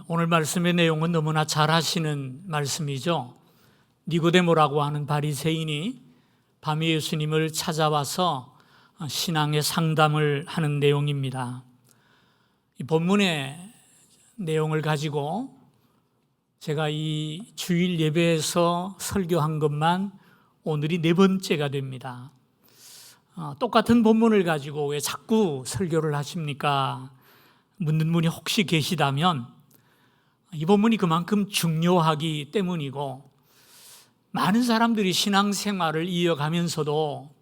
오늘 말씀의 내용은 너무나 잘 아시는 말씀이죠. 니고데모라고 하는 바리새인이 밤에 예수님을 찾아와서 신앙의 상담을 하는 내용입니다. 이 본문의 내용을 가지고 제가 이 주일 예배에서 설교한 것만 오늘이 4번째가 됩니다. 똑같은 본문을 가지고 왜 자꾸 설교를 하십니까? 묻는 분이 혹시 계시다면 이 본문이 그만큼 중요하기 때문이고, 많은 사람들이 신앙생활을 이어가면서도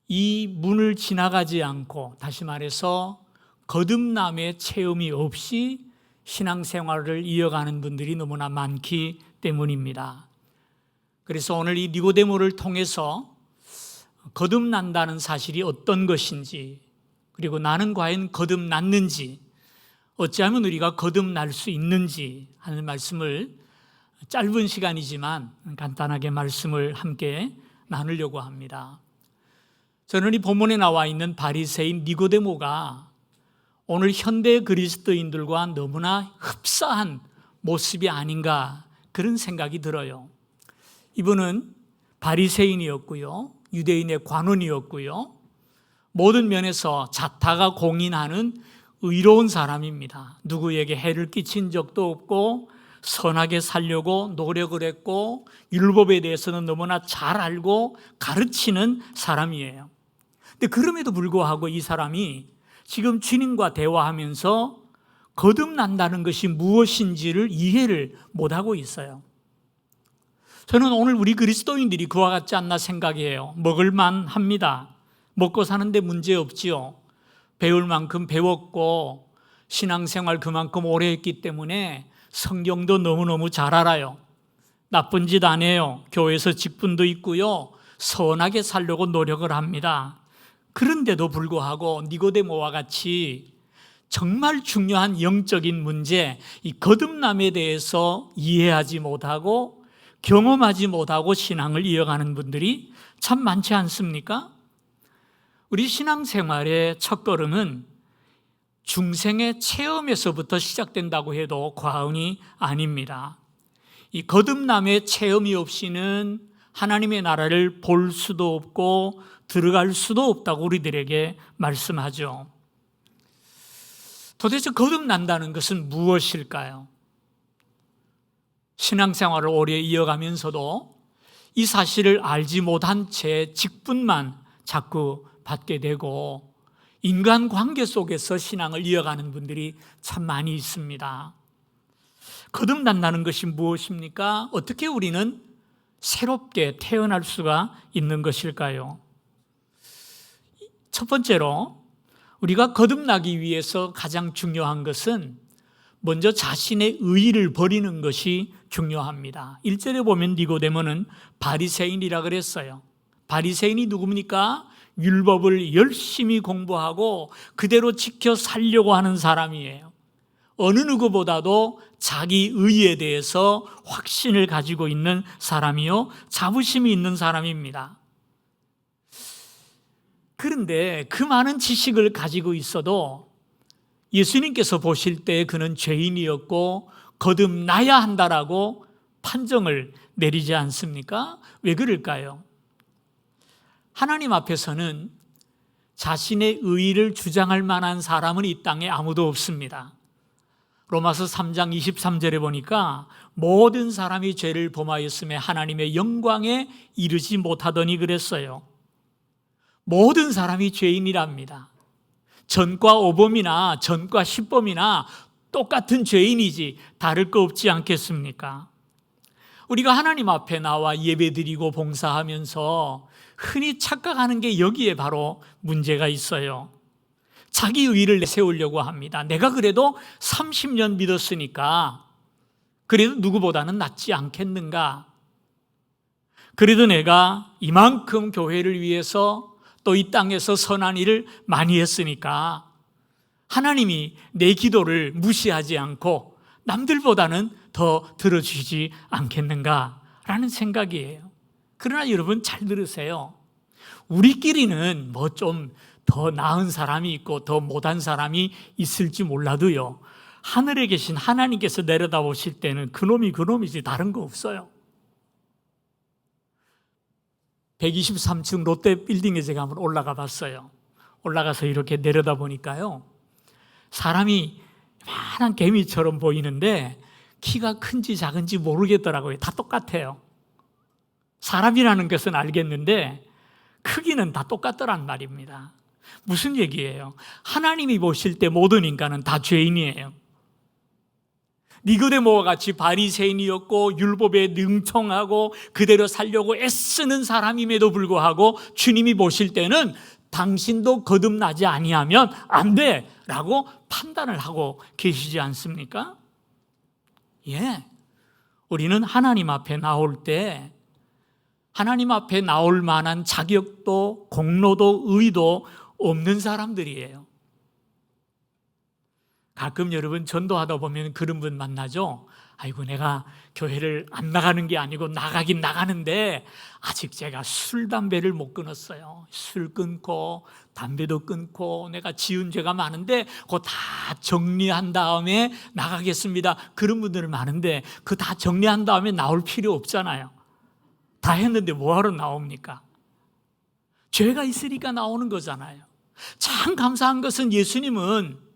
이 문을 지나가지 않고, 다시 말해서 거듭남의 체험이 없이 신앙생활을 이어가는 분들이 너무나 많기 때문입니다. 그래서 오늘 이 니고데모를 통해서 거듭난다는 사실이 어떤 것인지, 그리고 나는 과연 거듭났는지, 어찌하면 우리가 거듭날 수 있는지 하는 말씀을 짧은 시간이지만 간단하게 말씀을 함께 나누려고 합니다. 저는 이 본문에 나와 있는 바리새인 니고데모가 오늘 현대 그리스도인들과 너무나 흡사한 모습이 아닌가, 그런 생각이 들어요. 이분은 바리새인이었고요, 유대인의 관원이었고요, 모든 면에서 자타가 공인하는 의로운 사람입니다. 누구에게 해를 끼친 적도 없고 선하게 살려고 노력을 했고 율법에 대해서는 너무나 잘 알고 가르치는 사람이에요. 근데 그럼에도 불구하고 이 사람이 지금 주님과 대화하면서 거듭난다는 것이 무엇인지를 이해를 못하고 있어요. 저는 오늘 우리 그리스도인들이 그와 같지 않나 생각해요. 먹을만 합니다. 먹고 사는데 문제 없지요. 배울 만큼 배웠고 신앙생활 그만큼 오래 했기 때문에 성경도 너무너무 잘 알아요. 나쁜 짓 안 해요. 교회에서 직분도 있고요, 선하게 살려고 노력을 합니다. 그런데도 불구하고 니고데모와 같이 정말 중요한 영적인 문제, 이 거듭남에 대해서 이해하지 못하고 경험하지 못하고 신앙을 이어가는 분들이 참 많지 않습니까? 우리 신앙생활의 첫걸음은 중생의 체험에서부터 시작된다고 해도 과언이 아닙니다. 이 거듭남의 체험이 없이는 하나님의 나라를 볼 수도 없고 들어갈 수도 없다고 우리들에게 말씀하죠. 도대체 거듭난다는 것은 무엇일까요? 신앙생활을 오래 이어가면서도 이 사실을 알지 못한 채 직분만 자꾸 받게 되고 인간관계 속에서 신앙을 이어가는 분들이 참 많이 있습니다. 거듭난다는 것이 무엇입니까? 어떻게 우리는 새롭게 태어날 수가 있는 것일까요? 첫 번째로 우리가 거듭나기 위해서 가장 중요한 것은 먼저 자신의 의의를 버리는 것이 중요합니다. 1절에 보면 니고데모는 바리새인이라 그랬어요. 바리새인이 누굽니까? 율법을 열심히 공부하고 그대로 지켜 살려고 하는 사람이에요. 어느 누구보다도 자기 의에 대해서 확신을 가지고 있는 사람이요, 자부심이 있는 사람입니다. 그런데 그 많은 지식을 가지고 있어도 예수님께서 보실 때 그는 죄인이었고 거듭나야 한다라고 판정을 내리지 않습니까? 왜 그럴까요? 하나님 앞에서는 자신의 의의를 주장할 만한 사람은 이 땅에 아무도 없습니다. 로마서 3장 23절에 보니까 모든 사람이 죄를 범하였음에 하나님의 영광에 이르지 못하더니 그랬어요. 모든 사람이 죄인이랍니다. 전과 오범이나 전과 십범이나 똑같은 죄인이지 다를 거 없지 않겠습니까? 우리가 하나님 앞에 나와 예배드리고 봉사하면서 흔히 착각하는 게 여기에 바로 문제가 있어요. 자기 의의를 세우려고 합니다. 내가 그래도 30년 믿었으니까 그래도 누구보다는 낫지 않겠는가? 그래도 내가 이만큼 교회를 위해서 또 이 땅에서 선한 일을 많이 했으니까 하나님이 내 기도를 무시하지 않고 남들보다는 더 들어주시지 않겠는가라는 생각이에요. 그러나 여러분 잘 들으세요. 우리끼리는 뭐 좀 더 나은 사람이 있고 더 못한 사람이 있을지 몰라도요, 하늘에 계신 하나님께서 내려다보실 때는 그놈이 그놈이지 다른 거 없어요. 123층 롯데 빌딩에 제가 한번 올라가 봤어요. 올라가서 이렇게 내려다보니까요, 사람이 많은 개미처럼 보이는데 키가 큰지 작은지 모르겠더라고요. 다 똑같아요. 사람이라는 것은 알겠는데 크기는 다 똑같더란 말입니다. 무슨 얘기예요? 하나님이 보실 때 모든 인간은 다 죄인이에요. 니고데모와 같이 바리새인이었고 율법에 능통하고 그대로 살려고 애쓰는 사람임에도 불구하고 주님이 보실 때는 당신도 거듭나지 아니하면 안 돼 라고 판단을 하고 계시지 않습니까? 예, 우리는 하나님 앞에 나올 때 하나님 앞에 나올 만한 자격도 공로도 의도 없는 사람들이에요. 가끔 여러분 전도하다 보면 그런 분 만나죠. 아이고, 내가 교회를 안 나가는 게 아니고 나가긴 나가는데 아직 제가 술, 담배를 못 끊었어요. 술 끊고 담배도 끊고 내가 지은 죄가 많은데 그거 다 정리한 다음에 나가겠습니다. 그런 분들은 많은데 그 다 정리한 다음에 나올 필요 없잖아요. 다 했는데 뭐하러 나옵니까? 죄가 있으니까 나오는 거잖아요. 참 감사한 것은 예수님은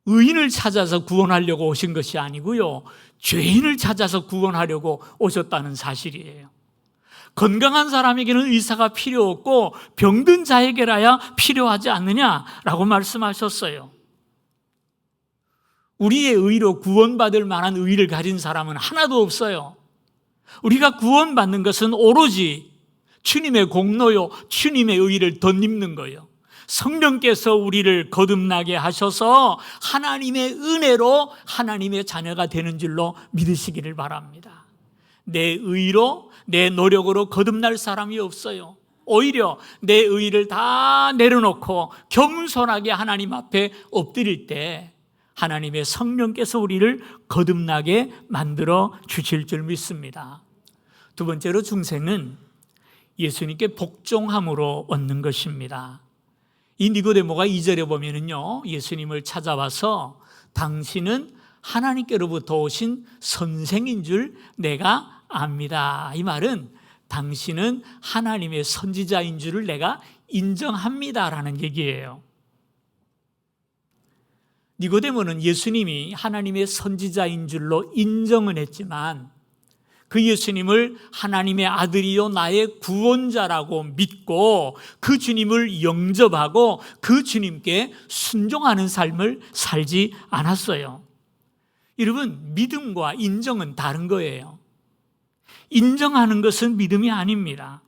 의인을 찾아서 구원하려고 오신 것이 아니고요, 죄인을 찾아서 구원하려고 오셨다는 사실이에요. 건강한 사람에게는 의사가 필요 없고 병든 자에게라야 필요하지 않느냐라고 말씀하셨어요. 우리의 의로 구원받을 만한 의를 가진 사람은 하나도 없어요. 우리가 구원받는 것은 오로지 주님의 공로요, 주님의 의를 덧입는 거예요. 성령께서 우리를 거듭나게 하셔서 하나님의 은혜로 하나님의 자녀가 되는 줄로 믿으시기를 바랍니다. 내 의로, 내 노력으로 거듭날 사람이 없어요. 오히려 내 의를 다 내려놓고 겸손하게 하나님 앞에 엎드릴 때 하나님의 성령께서 우리를 거듭나게 만들어 주실 줄 믿습니다. 두 번째로, 중생은 예수님께 복종함으로 얻는 것입니다. 이 니고데모가 2절에 보면은요, 예수님을 찾아와서 당신은 하나님께로부터 오신 선생인 줄 내가 압니다. 이 말은 당신은 하나님의 선지자인 줄을 내가 인정합니다라는 얘기예요. 니고데모는 예수님이 하나님의 선지자인 줄로 인정은 했지만 그 예수님을 하나님의 아들이요 나의 구원자라고 믿고 그 주님을 영접하고 그 주님께 순종하는 삶을 살지 않았어요. 여러분, 믿음과 인정은 다른 거예요. 인정하는 것은 믿음이 아닙니다.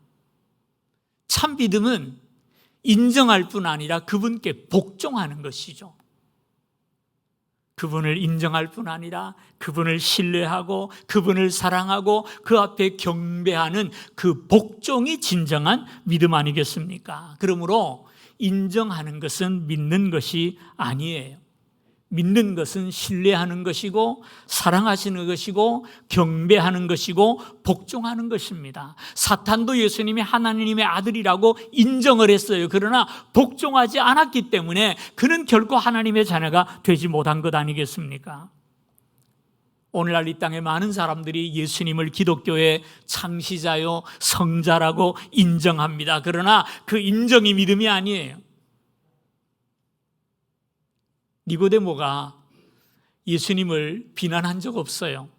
참 믿음은 인정할 뿐 아니라 그분께 복종하는 것이죠. 그분을 인정할 뿐 아니라 그분을 신뢰하고 그분을 사랑하고 그 앞에 경배하는 그 복종이 진정한 믿음 아니겠습니까? 그러므로 인정하는 것은 믿는 것이 아니에요. 믿는 것은 신뢰하는 것이고 사랑하시는 것이고 경배하는 것이고 복종하는 것입니다. 사탄도 예수님이 하나님의 아들이라고 인정을 했어요. 그러나 복종하지 않았기 때문에 그는 결코 하나님의 자녀가 되지 못한 것 아니겠습니까? 오늘날 이 땅에 많은 사람들이 예수님을 기독교의 창시자요 성자라고 인정합니다. 그러나 그 인정이 믿음이 아니에요. 니고데모가 예수님을 비난한 적 없어요.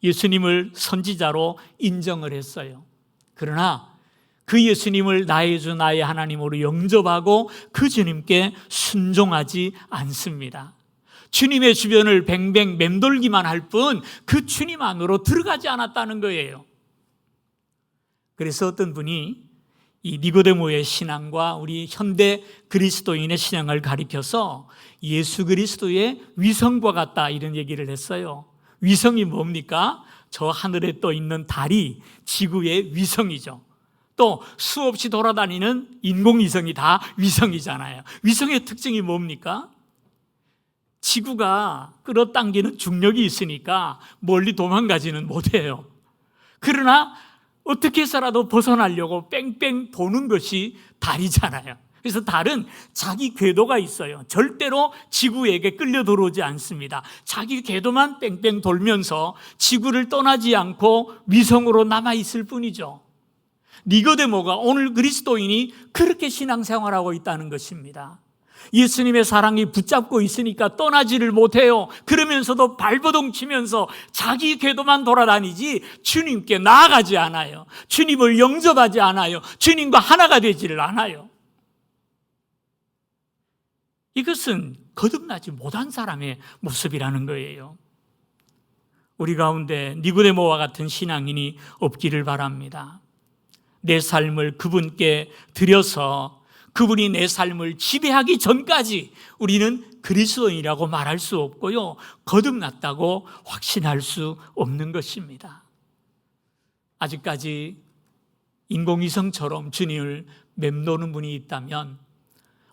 예수님을 선지자로 인정을 했어요. 그러나 그 예수님을 나의 주 나의 하나님으로 영접하고 그 주님께 순종하지 않습니다. 주님의 주변을 뱅뱅 맴돌기만 할 뿐 그 주님 안으로 들어가지 않았다는 거예요. 그래서 어떤 분이 이 니고데모의 신앙과 우리 현대 그리스도인의 신앙을 가리켜서 예수 그리스도의 위성과 같다 이런 얘기를 했어요. 위성이 뭡니까? 저 하늘에 떠 있는 달이 지구의 위성이죠. 또 수없이 돌아다니는 인공위성이 다 위성이잖아요. 위성의 특징이 뭡니까? 지구가 끌어당기는 중력이 있으니까 멀리 도망가지는 못해요. 그러나 어떻게 해서라도 벗어나려고 뺑뺑 도는 것이 달이잖아요. 그래서 달은 자기 궤도가 있어요. 절대로 지구에게 끌려 들어오지 않습니다. 자기 궤도만 뺑뺑 돌면서 지구를 떠나지 않고 위성으로 남아있을 뿐이죠. 니고데모가 오늘 그리스도인이 그렇게 신앙생활하고 있다는 것입니다. 예수님의 사랑이 붙잡고 있으니까 떠나지를 못해요. 그러면서도 발버둥 치면서 자기 궤도만 돌아다니지 주님께 나아가지 않아요. 주님을 영접하지 않아요. 주님과 하나가 되지를 않아요. 이것은 거듭나지 못한 사람의 모습이라는 거예요. 우리 가운데 니고데모와 같은 신앙인이 없기를 바랍니다. 내 삶을 그분께 드려서 그분이 내 삶을 지배하기 전까지 우리는 그리스도인이라고 말할 수 없고요, 거듭났다고 확신할 수 없는 것입니다. 아직까지 인공위성처럼 주님을 맴도는 분이 있다면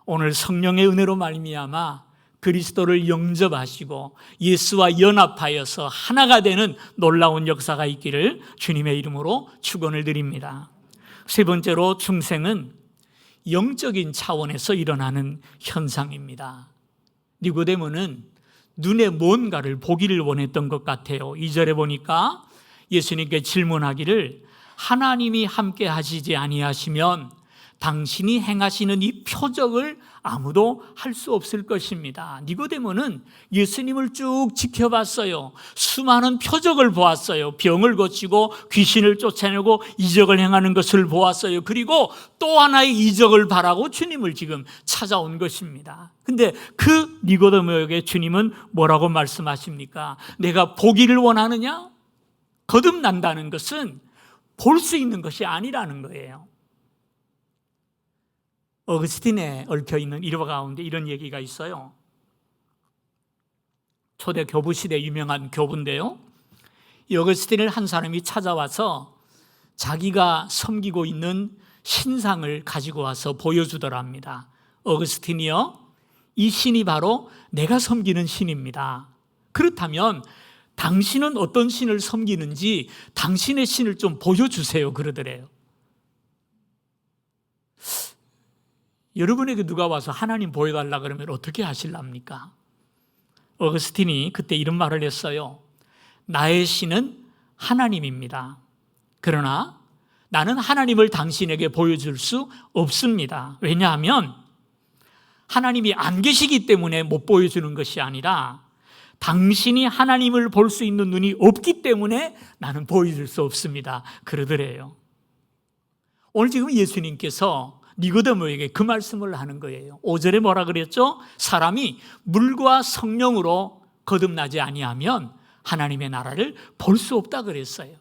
오늘 성령의 은혜로 말미암아 그리스도를 영접하시고 예수와 연합하여서 하나가 되는 놀라운 역사가 있기를 주님의 이름으로 축원을 드립니다. 세 번째로 중생은 영적인 차원에서 일어나는 현상입니다. 니고데모는 눈에 뭔가를 보기를 원했던 것 같아요. 2절에 보니까 예수님께 질문하기를 하나님이 함께 하시지 아니하시면 당신이 행하시는 이 표적을 아무도 할 수 없을 것입니다. 니고데모는 예수님을 쭉 지켜봤어요. 수많은 표적을 보았어요. 병을 고치고 귀신을 쫓아내고 이적을 행하는 것을 보았어요. 그리고 또 하나의 이적을 바라고 주님을 지금 찾아온 것입니다. 근데 그 니고데모에게 주님은 뭐라고 말씀하십니까? 내가 보기를 원하느냐? 거듭난다는 것은 볼 수 있는 것이 아니라는 거예요. 어거스틴에 얽혀있는 일화 가운데 이런 얘기가 있어요. 초대 교부 시대 유명한 교부인데요, 이 어거스틴을 한 사람이 찾아와서 자기가 섬기고 있는 신상을 가지고 와서 보여주더랍니다. 어거스틴이요, 이 신이 바로 내가 섬기는 신입니다. 그렇다면 당신은 어떤 신을 섬기는지 당신의 신을 좀 보여주세요, 그러더래요. 여러분에게 누가 와서 하나님 보여달라 그러면 어떻게 하실랍니까? 어거스틴이 그때 이런 말을 했어요. 나의 신은 하나님입니다. 그러나 나는 하나님을 당신에게 보여줄 수 없습니다. 왜냐하면 하나님이 안 계시기 때문에 못 보여주는 것이 아니라 당신이 하나님을 볼 수 있는 눈이 없기 때문에 나는 보여줄 수 없습니다, 그러더래요. 오늘 지금 예수님께서 니고데모에게 그 말씀을 하는 거예요. 5절에 뭐라 그랬죠? 사람이 물과 성령으로 거듭나지 아니하면 하나님의 나라를 볼 수 없다 그랬어요.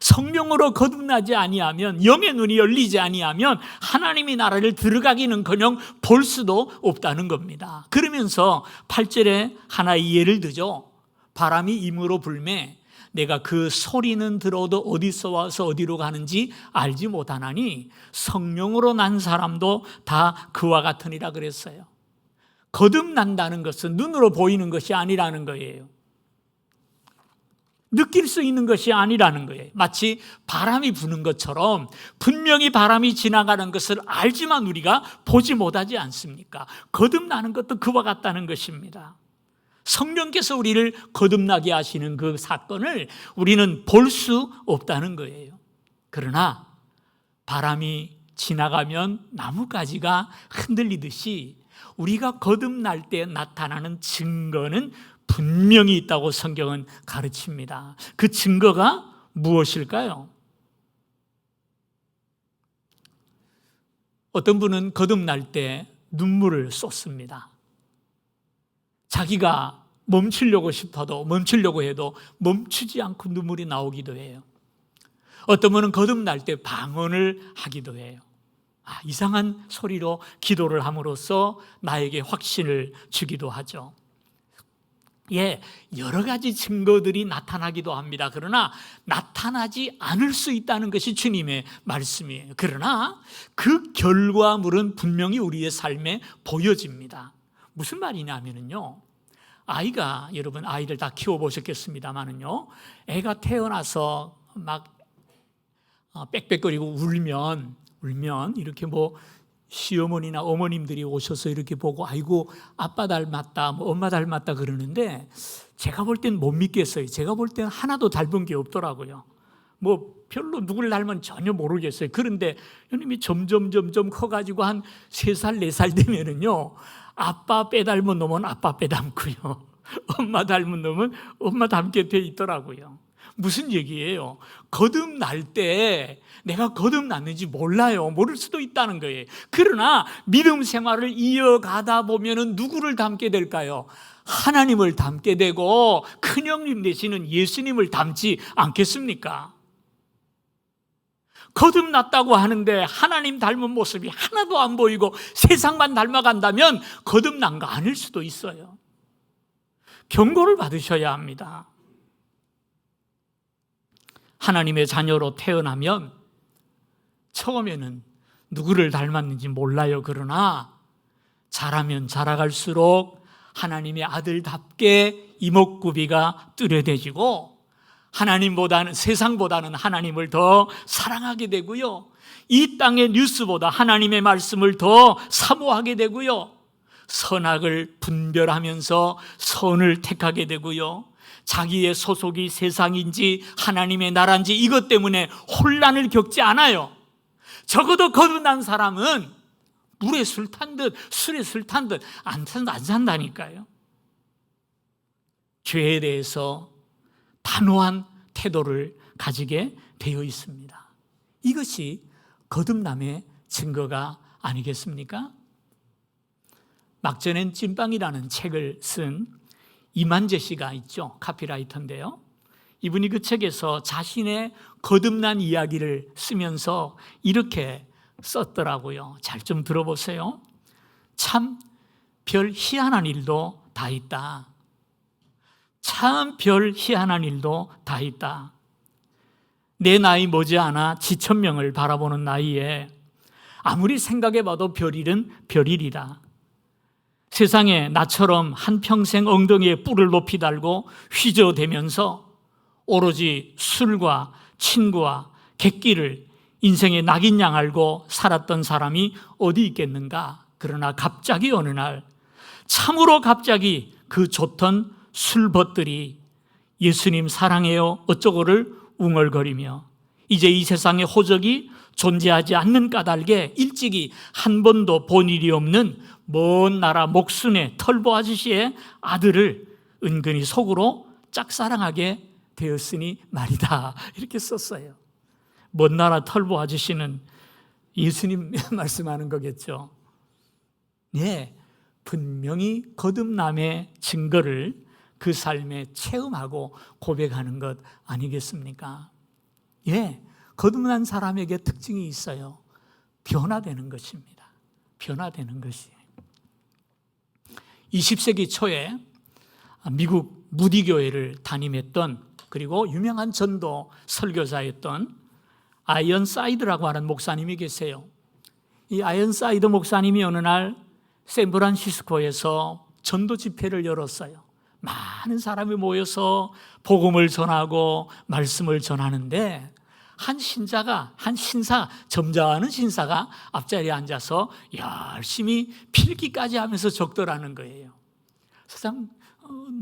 성령으로 거듭나지 아니하면, 영의 눈이 열리지 아니하면 하나님의 나라를 들어가기는커녕 볼 수도 없다는 겁니다. 그러면서 8절에 하나의 예를 들죠. 바람이 임으로 불매 내가 그 소리는 들어도 어디서 와서 어디로 가는지 알지 못하나니 성령으로 난 사람도 다 그와 같으니라 그랬어요. 거듭난다는 것은 눈으로 보이는 것이 아니라는 거예요. 느낄 수 있는 것이 아니라는 거예요. 마치 바람이 부는 것처럼 분명히 바람이 지나가는 것을 알지만 우리가 보지 못하지 않습니까? 거듭나는 것도 그와 같다는 것입니다. 성령께서 우리를 거듭나게 하시는 그 사건을 우리는 볼 수 없다는 거예요. 그러나 바람이 지나가면 나뭇가지가 흔들리듯이 우리가 거듭날 때 나타나는 증거는 분명히 있다고 성경은 가르칩니다. 그 증거가 무엇일까요? 어떤 분은 거듭날 때 눈물을 쏟습니다. 자기가 멈추려고 싶어도, 멈추려고 해도 멈추지 않고 눈물이 나오기도 해요. 어떤 분은 거듭날 때 방언을 하기도 해요. 이상한 소리로 기도를 함으로써 나에게 확신을 주기도 하죠. 여러 가지 증거들이 나타나기도 합니다. 그러나 나타나지 않을 수 있다는 것이 주님의 말씀이에요. 그러나 그 결과물은 분명히 우리의 삶에 보여집니다. 무슨 말이냐면요, 여러분 아이들 다 키워보셨겠습니다만은요, 애가 태어나서 막 빽빽거리고 울면 이렇게 시어머니나 어머님들이 오셔서 이렇게 보고 아이고 아빠 닮았다, 뭐 엄마 닮았다 그러는데 제가 볼 땐 못 믿겠어요. 제가 볼 땐 하나도 닮은 게 없더라고요. 뭐 별로 누굴 닮은 전혀 모르겠어요. 그런데 형님이 점점 커가지고 한 3살, 4살 되면은요, 아빠 빼닮은 놈은 아빠 빼닮고요, 엄마 닮은 놈은 엄마 닮게 돼 있더라고요. 무슨 얘기예요? 거듭날 때 내가 거듭났는지 몰라요. 모를 수도 있다는 거예요. 그러나 믿음 생활을 이어가다 보면은 누구를 닮게 될까요? 하나님을 닮게 되고 큰형님 되시는 예수님을 닮지 않겠습니까? 거듭났다고 하는데 하나님 닮은 모습이 하나도 안 보이고 세상만 닮아간다면 거듭난 거 아닐 수도 있어요. 경고를 받으셔야 합니다. 하나님의 자녀로 태어나면 처음에는 누구를 닮았는지 몰라요. 그러나 자라면 자라갈수록 하나님의 아들답게 이목구비가 뚜렷해지고 하나님보다는, 세상보다는 하나님을 더 사랑하게 되고요, 이 땅의 뉴스보다 하나님의 말씀을 더 사모하게 되고요, 선악을 분별하면서 선을 택하게 되고요, 자기의 소속이 세상인지 하나님의 나라인지 이것 때문에 혼란을 겪지 않아요. 적어도 거듭난 사람은 물에 술 탄 듯 술에 술 탄 듯 안 산다니까요. 죄에 대해서 단호한 태도를 가지게 되어 있습니다. 이것이 거듭남의 증거가 아니겠습니까? 막전엔 찐빵이라는 책을 쓴 이만재 씨가 있죠. 카피라이터인데요. 이분이 그 책에서 자신의 거듭난 이야기를 쓰면서 이렇게 썼더라고요. 잘 좀 들어보세요. 참 별 희한한 일도 다 있다. 참 별 희한한 일도 다 있다. 내 나이 머지않아 지천명을 바라보는 나이에 아무리 생각해봐도 별일은 별일이다. 세상에 나처럼 한평생 엉덩이에 뿔을 높이 달고 휘저대면서 오로지 술과 친구와 객기를 인생의 낙인 양 알고 살았던 사람이 어디 있겠는가. 그러나 갑자기 어느 날, 참으로 갑자기 그 좋던 술벗들이 예수님 사랑해요 어쩌고를 웅얼거리며 이제 이 세상에 호적이 존재하지 않는 까닭에 일찍이 한 번도 본 일이 없는 먼 나라 목순의 털보 아저씨의 아들을 은근히 속으로 짝사랑하게 되었으니 말이다. 이렇게 썼어요. 먼 나라 털보 아저씨는 예수님 말씀하는 거겠죠. 네, 분명히 거듭남의 증거를 그 삶에 체험하고 고백하는 것 아니겠습니까? 예, 거듭난 사람에게 특징이 있어요. 변화되는 것입니다. 변화되는 것이. 20세기 초에 미국 무디교회를 담임했던, 그리고 유명한 전도 설교자였던 아이언사이드라고 하는 목사님이 계세요. 이 아이언사이드 목사님이 어느 날 샌프란시스코에서 전도 집회를 열었어요. 많은 사람이 모여서 복음을 전하고 말씀을 전하는데 한 신사, 점잖은 신사가 앞자리에 앉아서 열심히 필기까지 하면서 적더라는 거예요. 세상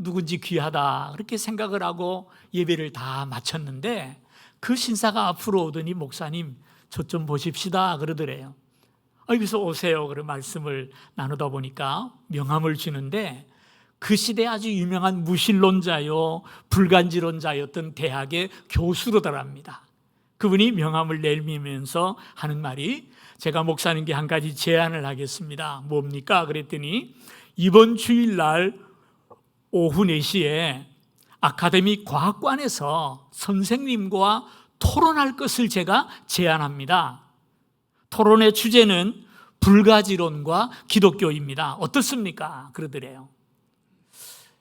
누군지 귀하다 그렇게 생각을 하고 예배를 다 마쳤는데 그 신사가 앞으로 오더니 목사님 저 좀 보십시다 그러더래요. 여기서 오세요. 그런 말씀을 나누다 보니까 명함을 주는데 그 시대 아주 유명한 무신론자요 불간지론자였던 대학의 교수로더랍니다. 그분이 명함을 내밀면서 하는 말이, 제가 목사님께 한 가지 제안을 하겠습니다. 뭡니까? 그랬더니 이번 주일날 오후 4시에 아카데미 과학관에서 선생님과 토론할 것을 제가 제안합니다. 토론의 주제는 불가지론과 기독교입니다. 어떻습니까? 그러더래요.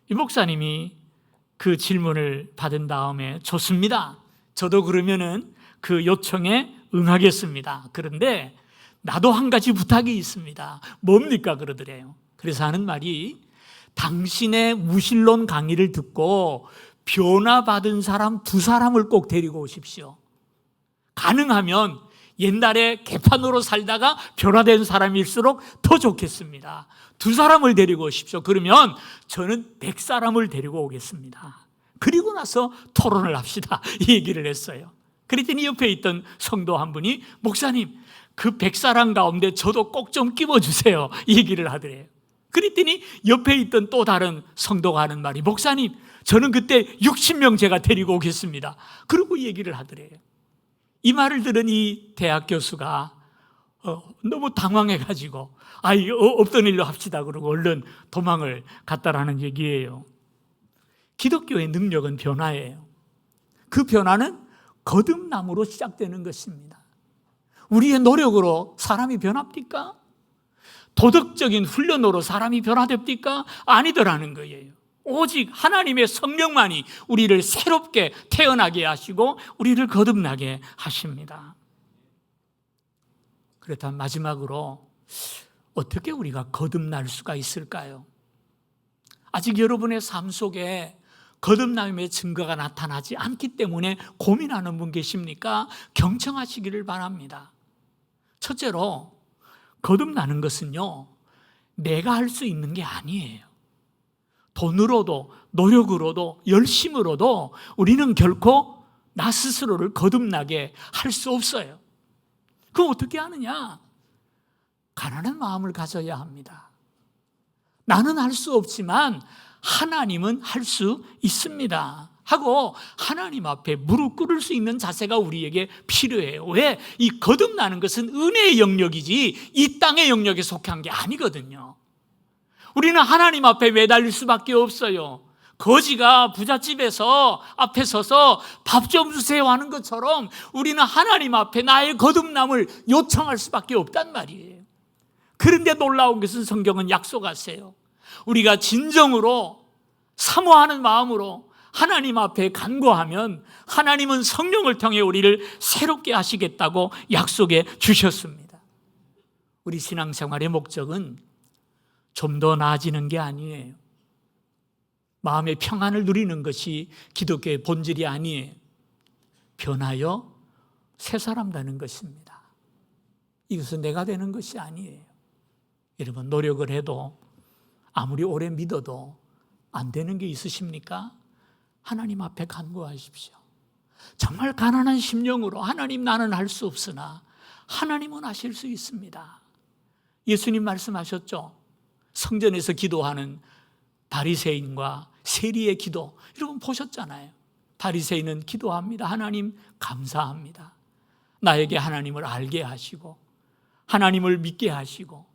이 목사님이 그 질문을 받은 다음에 좋습니다. 저도 그러면은 그 요청에 응하겠습니다. 그런데 나도 한 가지 부탁이 있습니다. 뭡니까? 그러더래요. 그래서 하는 말이, 당신의 무신론 강의를 듣고 변화받은 사람 2사람을 꼭 데리고 오십시오. 가능하면 옛날에 개판으로 살다가 변화된 사람일수록 더 좋겠습니다. 2사람을 데리고 오십시오. 그러면 저는 100사람을 데리고 오겠습니다. 그리고 나서 토론을 합시다. 이 얘기를 했어요. 그랬더니 옆에 있던 성도 한 분이 목사님, 그 100사람 가운데 저도 꼭 좀 끼워주세요. 이 얘기를 하더래요. 그랬더니 옆에 있던 또 다른 성도가 하는 말이 목사님, 저는 그때 60명 제가 데리고 오겠습니다. 그러고 얘기를 하더래요. 이 말을 들은 이 대학 교수가 너무 당황해가지고 없던 일로 합시다 그러고 얼른 도망을 갔다라는 얘기예요. 기독교의 능력은 변화예요. 그 변화는 거듭남으로 시작되는 것입니다. 우리의 노력으로 사람이 변합니까? 도덕적인 훈련으로 사람이 변화됩니까? 아니더라는 거예요. 오직 하나님의 성령만이 우리를 새롭게 태어나게 하시고 우리를 거듭나게 하십니다. 그렇다면 마지막으로 어떻게 우리가 거듭날 수가 있을까요? 아직 여러분의 삶 속에 거듭남의 증거가 나타나지 않기 때문에 고민하는 분 계십니까? 경청하시기를 바랍니다. 첫째로 거듭나는 것은요, 내가 할 수 있는 게 아니에요. 돈으로도 노력으로도 열심으로도 우리는 결코 나 스스로를 거듭나게 할 수 없어요. 그럼 어떻게 하느냐? 가난한 마음을 가져야 합니다. 나는 할 수 없지만 하나님은 할 수 있습니다 하고 하나님 앞에 무릎 꿇을 수 있는 자세가 우리에게 필요해요. 왜? 이 거듭나는 것은 은혜의 영역이지 이 땅의 영역에 속한 게 아니거든요. 우리는 하나님 앞에 매달릴 수밖에 없어요. 거지가 부잣집에서 앞에 서서 밥 좀 주세요 하는 것처럼 우리는 하나님 앞에 나의 거듭남을 요청할 수밖에 없단 말이에요. 그런데 놀라운 것은 성경은 약속하세요. 우리가 진정으로 사모하는 마음으로 하나님 앞에 간구하면 하나님은 성령을 통해 우리를 새롭게 하시겠다고 약속해 주셨습니다. 우리 신앙생활의 목적은 좀 더 나아지는 게 아니에요. 마음의 평안을 누리는 것이 기독교의 본질이 아니에요. 변하여 새 사람 되는 것입니다. 이것은 내가 되는 것이 아니에요. 여러분, 노력을 해도 아무리 오래 믿어도 안 되는 게 있으십니까? 하나님 앞에 간구하십시오. 정말 가난한 심령으로 하나님, 나는 할 수 없으나 하나님은 하실 수 있습니다. 예수님 말씀하셨죠. 성전에서 기도하는 바리새인과 세리의 기도, 여러분 보셨잖아요. 바리새인은 기도합니다. 하나님 감사합니다. 나에게 하나님을 알게 하시고 하나님을 믿게 하시고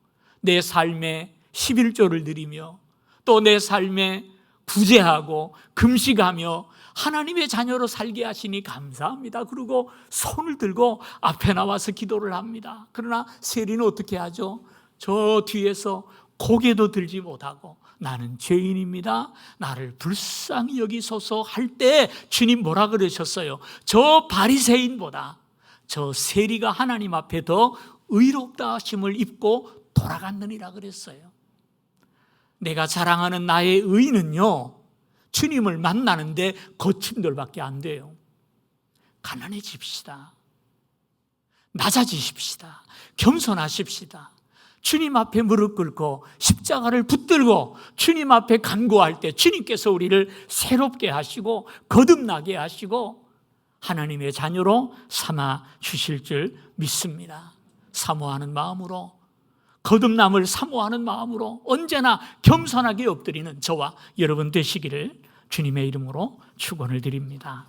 내 삶에 11조를 드리며 또 내 삶에 구제하고 금식하며 하나님의 자녀로 살게 하시니 감사합니다. 그리고 손을 들고 앞에 나와서 기도를 합니다. 그러나 세리는 어떻게 하죠? 저 뒤에서 고개도 들지 못하고 나는 죄인입니다, 나를 불쌍히 여기소서 할 때 주님 뭐라 그러셨어요? 저 바리새인보다 저 세리가 하나님 앞에 더 의롭다 하심을 입고 돌아갔느니라 그랬어요. 내가 자랑하는 나의 의는요, 주님을 만나는데 거침돌밖에 안 돼요. 가난해집시다. 낮아지십시다. 겸손하십시다. 주님 앞에 무릎 꿇고 십자가를 붙들고 주님 앞에 간구할 때 주님께서 우리를 새롭게 하시고 거듭나게 하시고 하나님의 자녀로 삼아 주실 줄 믿습니다. 사모하는 마음으로, 거듭남을 사모하는 마음으로 언제나 겸손하게 엎드리는 저와 여러분 되시기를 주님의 이름으로 축원을 드립니다.